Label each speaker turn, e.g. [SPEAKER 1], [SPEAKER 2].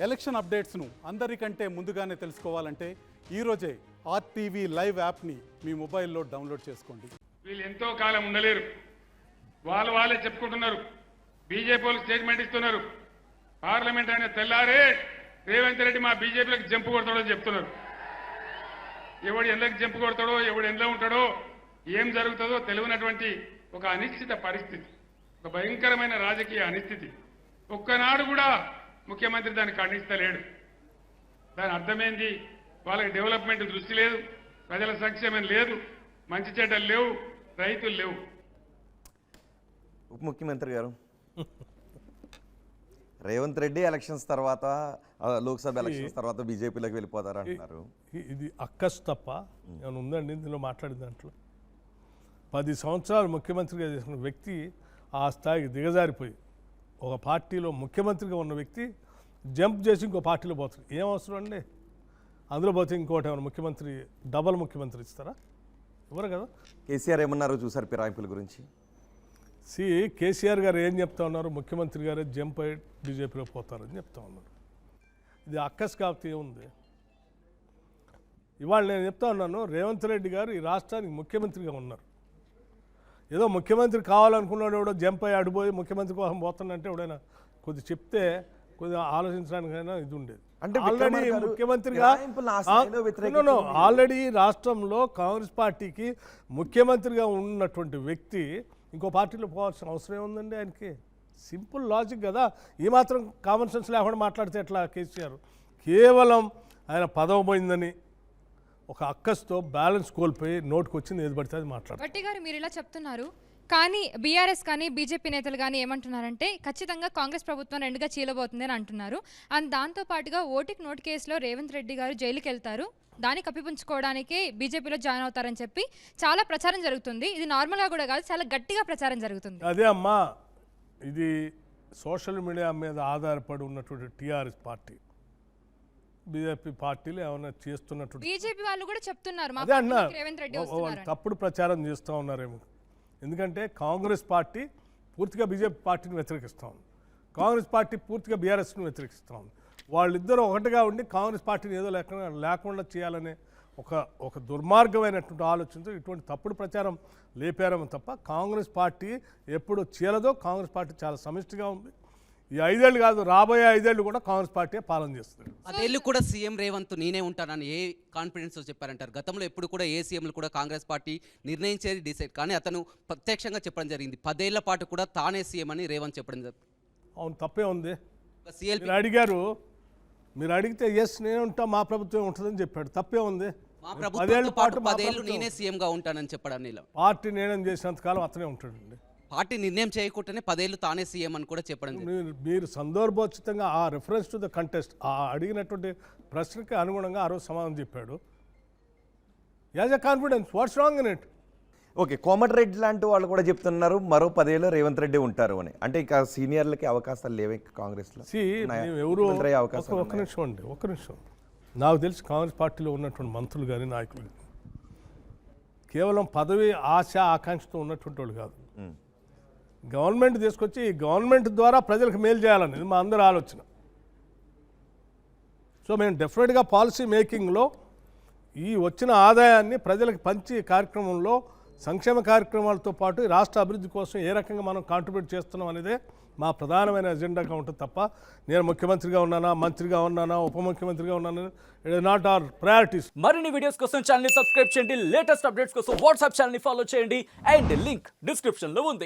[SPEAKER 1] Election అప్డేట్స్ను అందరికంటే ముందుగానే తెలుసుకోవాలంటే ఈరోజే ఆర్టీవీ లైవ్ యాప్ని మీ మొబైల్లో డౌన్లోడ్ చేసుకోండి.
[SPEAKER 2] వీళ్ళు ఎంతో కాలం ఉండలేరు. వాళ్ళే చెప్పుకుంటున్నారు. బీజేపీ వాళ్ళు స్టేట్మెంట్ ఇస్తున్నారు. పార్లమెంట్ అయిన తెల్లారే రేవంత్ రెడ్డి మా బీజేపీలకు జంపు కొడతాడో చెప్తున్నారు. ఎవడు ఎందుకు జంపు కొడతాడో, ఎవడు ఎందులో ఉంటాడో, ఏం జరుగుతుందో తెలియనటువంటి ఒక అనిశ్చిత పరిస్థితి, ఒక భయంకరమైన రాజకీయ అనిశ్చితి. ఒక్కనాడు కూడా ముఖ్యమంత్రి దాన్ని ఖండిస్తలేడు. దాని అర్థమైంది, వాళ్ళకి డెవలప్మెంట్ దృష్టి లేదు, ప్రజల సంక్షేమం లేదు, మంచి చెడ్డలు లేవు, రైతులు లేవు.
[SPEAKER 3] ఉప ముఖ్యమంత్రి గారు, రేవంత్ రెడ్డి ఎలక్షన్స్ తర్వాత, లోక్సభ ఎలక్షన్స్ తర్వాత బీజేపీలోకి వెళ్ళిపోతారు అంటున్నారు.
[SPEAKER 4] ఇది అక్కస్ తప్ప ఏమైనా ఉందండి ఇందులో మాట్లాడిన దాంట్లో? 10 సంవత్సరాలు ముఖ్యమంత్రిగా చేసిన వ్యక్తి ఆ స్థాయికి దిగజారిపోయి ఒక పార్టీలో ముఖ్యమంత్రిగా ఉన్న వ్యక్తి జంప్ చేసి ఇంకో పార్టీలో పోతారు. ఏం అవసరం అండి? అందులో పోతే ఇంకోటి ఏమైనా ముఖ్యమంత్రి డబల్ ముఖ్యమంత్రి ఇస్తారా? ఎవరు కదా.
[SPEAKER 3] కేసీఆర్ ఏమన్నారు చూసారు ఫిరాయింపుల గురించి?
[SPEAKER 4] కేసీఆర్ గారు ఏం చెప్తా ఉన్నారు? ముఖ్యమంత్రి గారే జంప్ అయ్యి బీజేపీలో పోతారని చెప్తా ఉన్నారు. ఇది అక్కస్ కాకపోతే ఏముంది? ఇవాళ నేను చెప్తా ఉన్నాను, రేవంత్ రెడ్డి గారు ఈ రాష్ట్రానికి ముఖ్యమంత్రిగా ఉన్నారు. ఏదో ముఖ్యమంత్రి కావాలనుకున్నాడు ఎవడో జంప్ అయ్యి అడిపోయి ముఖ్యమంత్రి కోసం పోతానంటే ఎవడైనా కొద్ది చెప్తే కొద్దిగా ఆలోచించడానికైనా ఇది ఉండేది.
[SPEAKER 3] అంటే
[SPEAKER 4] ఆల్రెడీ ముఖ్యమంత్రిగా ఆల్రెడీ రాష్ట్రంలో కాంగ్రెస్ పార్టీకి ముఖ్యమంత్రిగా ఉన్నటువంటి వ్యక్తి ఇంకో పార్టీలో పోవాల్సిన అవసరం ఏముందండి ఆయనకి? సింపుల్ లాజిక్ కదా. ఈ మాత్రం కామన్ సెన్స్ లేకుండా మాట్లాడితే ఎట్లా? కేసీఆర్ కేవలం ఆయన పదవి పోయిందని ఒక అక్కస్తో బ్యాలెన్స్ కోల్పోయి నోటుకు వచ్చింది ఏది పడితే అది మాట్లాడారు.
[SPEAKER 5] గట్టి గారు మీరు ఇలా చెప్తున్నారు, కానీ బీఆర్ఎస్ కానీ బీజేపీ నేతలు కానీ ఏమంటున్నారంటే ఖచ్చితంగా కాంగ్రెస్ ప్రభుత్వం రెండుగా చీలబోతుంది అని అంటున్నారు. అండ్ దాంతోపాటుగా ఓటుకి నోటు కేసులో రేవంత్ రెడ్డి గారు జైలుకి వెళ్తారు, దాన్ని కప్పిపుంచుకోవడానికి బీజేపీలో జాయిన్ అవుతారని చెప్పి చాలా ప్రచారం జరుగుతుంది. ఇది నార్మల్గా కూడా కాదు, చాలా గట్టిగా ప్రచారం జరుగుతుంది.
[SPEAKER 4] అదే అమ్మా, ఇది సోషల్ మీడియా మీద ఆధారపడి ఉన్నటువంటి టీఆర్ఎస్ పార్టీ, బీజేపీ పార్టీలు ఏమైనా చేస్తున్నట్టు
[SPEAKER 5] బీజేపీ వాళ్ళు కూడా చెప్తున్నారు రేవంత్ రెడ్డి
[SPEAKER 4] తప్పుడు ప్రచారం చేస్తూ ఉన్నారేమో. ఎందుకంటే కాంగ్రెస్ పార్టీ పూర్తిగా బీజేపీ పార్టీని వ్యతిరేకిస్తూ ఉంది, కాంగ్రెస్ పార్టీ పూర్తిగా బీఆర్ఎస్ని వ్యతిరేకిస్తూ ఉంది. వాళ్ళిద్దరూ ఒకటిగా ఉండి కాంగ్రెస్ పార్టీని ఏదో లేకుండా చేయాలనే ఒక దుర్మార్గమైనటువంటి ఆలోచనతో ఇటువంటి తప్పుడు ప్రచారం లేపారేమో తప్ప కాంగ్రెస్ పార్టీ ఎప్పుడు చీలదో. కాంగ్రెస్ పార్టీ చాలా సమిష్టిగా ఉంది. ఈ 5 ఏళ్ళు కాదు, రాబోయే 5 ఏళ్ళు కూడా కాంగ్రెస్ పార్టీ పాలన చేస్తుంది.
[SPEAKER 6] 10 ఏళ్ళు కూడా సీఎం రేవంత్ నేనే ఉంటానని ఏ కాన్ఫిడెన్స్ చెప్పారంటారు? గతంలో ఎప్పుడు కూడా ఏ సీఎంలు కూడా కాంగ్రెస్ పార్టీ నిర్ణయించేది డిసైడ్, కానీ అతను ప్రత్యక్షంగా చెప్పడం జరిగింది 10 ఏళ్ల పాటు కూడా తానే సీఎం అని రేవంత్ చెప్పడం జరిగింది.
[SPEAKER 4] అవును, తప్పే ఉంది.
[SPEAKER 6] CLP
[SPEAKER 4] అడిగారు, మీరు అడిగితే ఎస్ నేను ఉంటా, మా ప్రభుత్వం ఉంటుందని చెప్పాడు. తప్పే ఉంది.
[SPEAKER 6] మా ప్రభుత్వం పాటు 10 ఏళ్ళు నేనే సీఎంగా ఉంటానని చెప్పడం.
[SPEAKER 4] పార్టీ నిర్ణయం చేసినంతకాలం అతనే ఉంటాడండి.
[SPEAKER 6] పార్టీ నిర్ణయం చేయకుండానే 10 ఏళ్ళు తానే సీఎం అని కూడా చెప్పడం.
[SPEAKER 4] మీరు సందర్భోచితంగా ఆ రిఫరెన్స్ టు ద కంటెస్ట్, ఆ అడిగినటువంటి ప్రశ్నకి అనుగుణంగా ఆ రోజు సమాధానం చెప్పాడు. As a confidence, what's wrong in it?
[SPEAKER 3] Okay, Komatireddy లాంటి వాళ్ళు కూడా చెప్తున్నారు మరో 10 ఏళ్ళు రేవంత్ రెడ్డి ఉంటారు అని. అంటే ఇక సీనియర్లకి అవకాశాలు లేవే కాంగ్రెస్లో?
[SPEAKER 4] ఎవరు ఒక్క నిమిషం అండి, ఒక్క నిమిషం. నాకు తెలిసి కాంగ్రెస్ పార్టీలో ఉన్నటువంటి మంత్రులు కానీ నాయకులు కానీ కేవలం పదవి ఆశ ఆకాంక్షతో ఉన్నటువంటి వాళ్ళు కాదు. గవర్నమెంట్ తీసుకొచ్చి ఈ గవర్నమెంట్ ద్వారా ప్రజలకు మేలు చేయాలనేది మా అందరి ఆలోచన. సో మేము డెఫినెట్గా పాలసీ మేకింగ్లో ఈ వచ్చిన ఆదాయాన్ని ప్రజలకు పంచి కార్యక్రమంలో సంక్షేమ కార్యక్రమాలతో పాటు రాష్ట్ర అభివృద్ధి కోసం ఏ రకంగా మనం కాంట్రిబ్యూట్ చేస్తున్నాం అనేదే మా ప్రధానమైన ఎజెండాగా ఉంటుంది తప్ప నేను ముఖ్యమంత్రిగా ఉన్నానా, మంత్రిగా ఉన్నానా, ఉప ముఖ్యమంత్రిగా ఉన్నానా, it is not our priorities.
[SPEAKER 7] మరిన్ని వీడియోస్ కోసం ఛానల్ ని సబ్స్క్రైబ్ చేయండి, లేటెస్ట్ అప్డేట్స్ కోసం వాట్సాప్ ఛానల్ ని ఫాలో చేయండి, అండ్ లింక్ డిస్క్రిప్షన్ లో ఉంది.